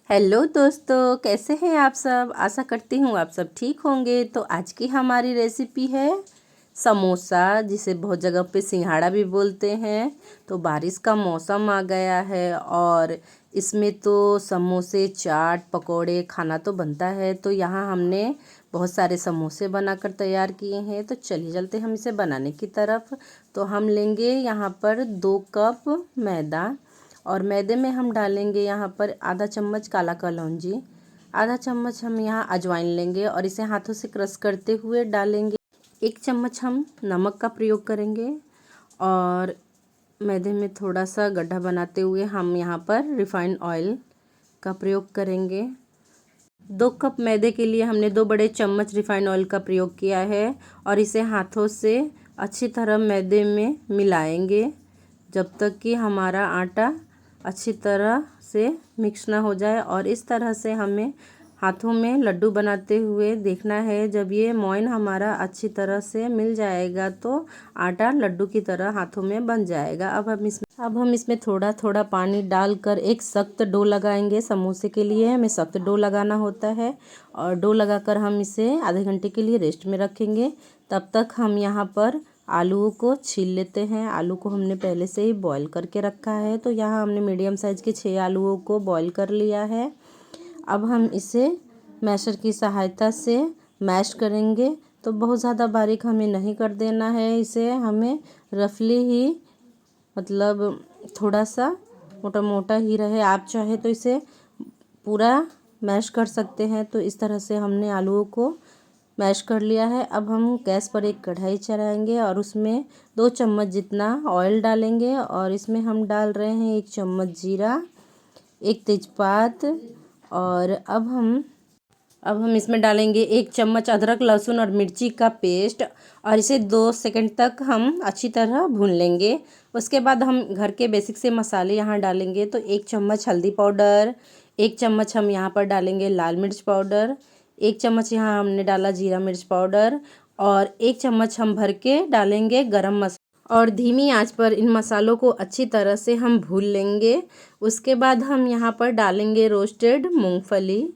Hello दोस्तों, कैसे हैं आप सब। आशा करती हूँ आप सब ठीक होंगे। तो आज की हमारी रेसिपी है समोसा, जिसे बहुत जगह पे सिंघाड़ा भी बोलते हैं। तो बारिश का मौसम आ गया है और इसमें तो समोसे, चाट, पकोड़े खाना तो बनता है। तो यहाँ हमने बहुत सारे समोसे बनाकर तैयार किए हैं। तो चलिए चलते हम इसे बनाने की तरफ। तो हम लेंगे यहाँ पर 2 कप मैदा और मैदे में हम डालेंगे यहाँ पर आधा चम्मच काला कलौंजी, आधा चम्मच हम यहाँ अजवाइन लेंगे और इसे हाथों से क्रश करते हुए डालेंगे। 1 चम्मच हम नमक का प्रयोग करेंगे और मैदे में थोड़ा सा गड्ढा बनाते हुए हम यहाँ पर रिफाइंड ऑयल का प्रयोग करेंगे। 2 कप मैदे के लिए हमने 2 बड़े चम्मच रिफाइंड ऑयल का प्रयोग किया है और इसे हाथों से अच्छी तरह मैदे में मिलाएंगे जब तक कि हमारा आटा अच्छी तरह से मिक्स ना हो जाए। और इस तरह से हमें हाथों में लड्डू बनाते हुए देखना है। जब ये मोइन हमारा अच्छी तरह से मिल जाएगा तो आटा लड्डू की तरह हाथों में बन जाएगा। अब हम इसमें थोड़ा थोड़ा पानी डालकर एक सख्त डो लगाएंगे। समोसे के लिए हमें सख्त डो लगाना होता है और डो लगाकर हम इसे आधे घंटे के लिए रेस्ट में रखेंगे। तब तक हम यहाँ पर आलूओं को छील लेते हैं। आलू को हमने पहले से ही बॉईल करके रखा है। तो यहाँ हमने मीडियम साइज़ के 6 आलूओं को बॉईल कर लिया है। अब हम इसे मैशर की सहायता से मैश करेंगे। तो बहुत ज़्यादा बारीक हमें नहीं कर देना है इसे, हमें रफली ही मतलब थोड़ा सा मोटा मोटा ही रहे। आप चाहे तो इसे पूरा मैश कर सकते हैं। तो इस तरह से हमने आलूओं को मैश कर लिया है। अब हम गैस पर एक कढ़ाई चढ़ाएंगे और उसमें 2 चम्मच जितना ऑयल डालेंगे और इसमें हम डाल रहे हैं 1 चम्मच जीरा, 1 तेज़पात और अब हम इसमें डालेंगे 1 चम्मच अदरक, लहसुन और मिर्ची का पेस्ट और इसे 2 सेकंड तक हम अच्छी तरह भून लेंगे। उसके बाद हम घर के बेसिक से मसाले यहाँ डालेंगे। तो 1 चम्मच हल्दी पाउडर, 1 चम्मच हम यहाँ पर डालेंगे लाल मिर्च पाउडर, 1 चम्मच यहाँ हमने डाला जीरा मिर्च पाउडर और 1 चम्मच हम भर के डालेंगे गरम मसाला। और धीमी आंच पर इन मसालों को अच्छी तरह से हम भून लेंगे। उसके बाद हम यहाँ पर डालेंगे रोस्टेड मूंगफली।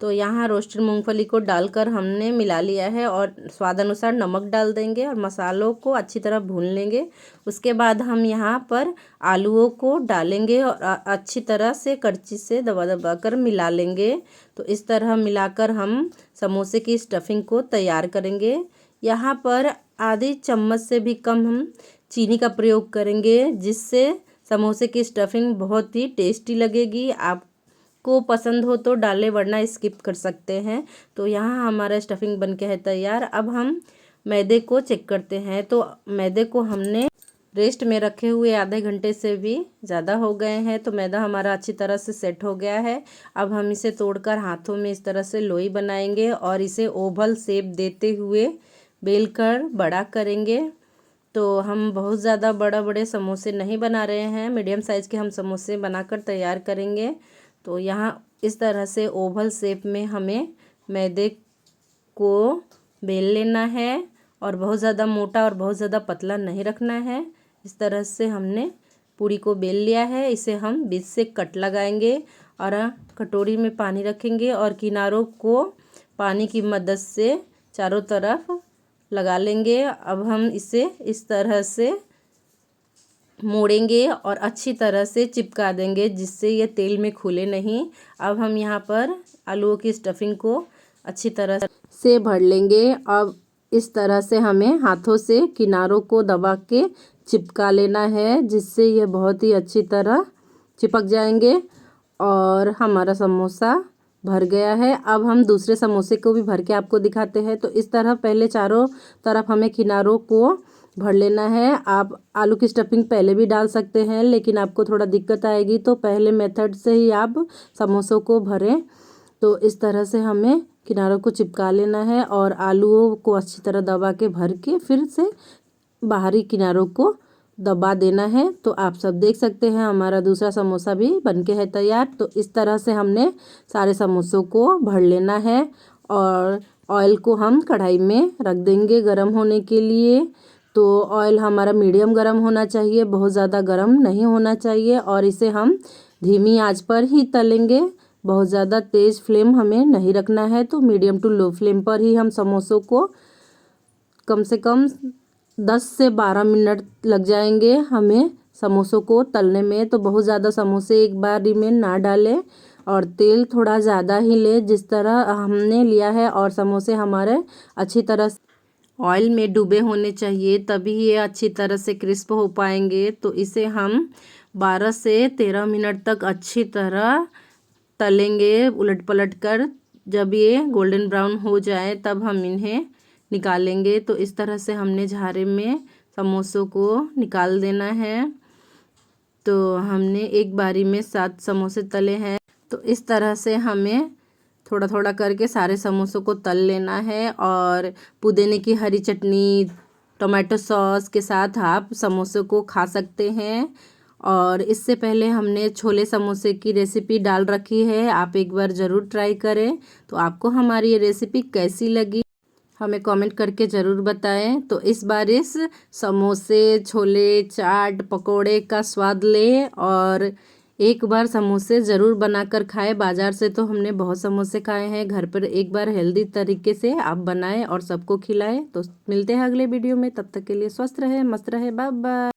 तो यहाँ रोस्टेड मूंगफली को डालकर हमने मिला लिया है और स्वाद अनुसार नमक डाल देंगे और मसालों को अच्छी तरह भून लेंगे। उसके बाद हम यहाँ पर आलूओं को डालेंगे और अच्छी तरह से करछी से दबा दबा कर मिला लेंगे। तो इस तरह मिलाकर हम समोसे की स्टफिंग को तैयार करेंगे। यहाँ पर आधी चम्मच से भी कम हम चीनी का प्रयोग करेंगे, जिससे समोसे की स्टफिंग बहुत ही टेस्टी लगेगी। आपको पसंद हो तो डालें, वरना स्किप कर सकते हैं। तो यहाँ हमारा स्टफिंग बनके है तैयार। अब हम मैदे को चेक करते हैं। तो मैदे को हमने रेस्ट में रखे हुए आधे घंटे से भी ज़्यादा हो गए हैं। तो मैदा हमारा अच्छी तरह से सेट हो गया है। अब हम इसे तोड़कर हाथों में इस तरह से लोई बनाएंगे और इसे ओवल शेप देते हुए बेलकर बड़ा करेंगे। तो हम बहुत ज़्यादा बड़े समोसे नहीं बना रहे हैं, मीडियम साइज़ के हम समोसे बनाकर तैयार करेंगे। तो यहाँ इस तरह से ओवल शेप में हमें मैदे को बेल लेना है और बहुत ज़्यादा मोटा और बहुत ज़्यादा पतला नहीं रखना है। इस तरह से हमने पूरी को बेल लिया है। इसे हम बीच से कट लगाएंगे और कटोरी में पानी रखेंगे और किनारों को पानी की मदद से चारों तरफ लगा लेंगे। अब हम इसे इस तरह से मोड़ेंगे और अच्छी तरह से चिपका देंगे, जिससे ये तेल में खुले नहीं। अब हम यहाँ पर आलूओं की स्टफिंग को अच्छी तरह से भर लेंगे। अब इस तरह से हमें हाथों से किनारों को दबा के चिपका लेना है, जिससे ये बहुत ही अच्छी तरह चिपक जाएंगे और हमारा समोसा भर गया है। अब हम दूसरे समोसे को भी भर के आपको दिखाते हैं। तो इस तरह पहले चारों तरफ हमें किनारों को भर लेना है। आप आलू की स्टफिंग पहले भी डाल सकते हैं, लेकिन आपको थोड़ा दिक्कत आएगी तो पहले मेथड से ही आप समोसों को भरें। तो इस तरह से हमें किनारों को चिपका लेना है और आलूओं को अच्छी तरह दबा के भर के फिर से बाहरी किनारों को दबा देना है। तो आप सब देख सकते हैं हमारा दूसरा समोसा भी बनके है तैयार। तो इस तरह से हमने सारे समोसों को भर लेना है और ऑयल को हम कढ़ाई में रख देंगे गरम होने के लिए। तो ऑयल हमारा मीडियम गरम होना चाहिए, बहुत ज़्यादा गरम नहीं होना चाहिए और इसे हम धीमी आंच पर ही तलेंगे। बहुत ज़्यादा तेज़ फ्लेम हमें नहीं रखना है, तो मीडियम टू लो फ्लेम पर ही हम समोसों को कम से कम 10 से 12 मिनट लग जाएंगे हमें समोसों को तलने में। तो बहुत ज़्यादा समोसे एक बार में ना डालें और तेल थोड़ा ज़्यादा ही ले, जिस तरह हमने लिया है। और समोसे हमारे अच्छी तरह ऑयल में डूबे होने चाहिए, तभी ये अच्छी तरह से क्रिस्प हो पाएंगे। तो इसे हम 12 से 13 मिनट तक अच्छी तरह तलेंगे उलट पलट कर। जब ये गोल्डन ब्राउन हो जाए तब हम इन्हें निकालेंगे। तो इस तरह से हमने झारे में समोसों को निकाल देना है। तो हमने एक बारी में 7 समोसे तले हैं। तो इस तरह से हमें थोड़ा थोड़ा करके सारे समोसों को तल लेना है। और पुदीने की हरी चटनी, टोमेटो सॉस के साथ आप समोसों को खा सकते हैं। और इससे पहले हमने छोले समोसे की रेसिपी डाल रखी है, आप एक बार ज़रूर ट्राई करें। तो आपको हमारी ये रेसिपी कैसी लगी हमें कमेंट करके ज़रूर बताएं। तो इस बार इस समोसे, छोले, चाट, पकोड़े का स्वाद लें और एक बार समोसे ज़रूर बनाकर खाएं। बाज़ार से तो हमने बहुत समोसे खाए हैं, घर पर एक बार हेल्दी तरीके से आप बनाएं और सबको खिलाएं। तो मिलते हैं अगले वीडियो में, तब तक के लिए स्वस्थ रहें, मस्त रहें, बाय बाय।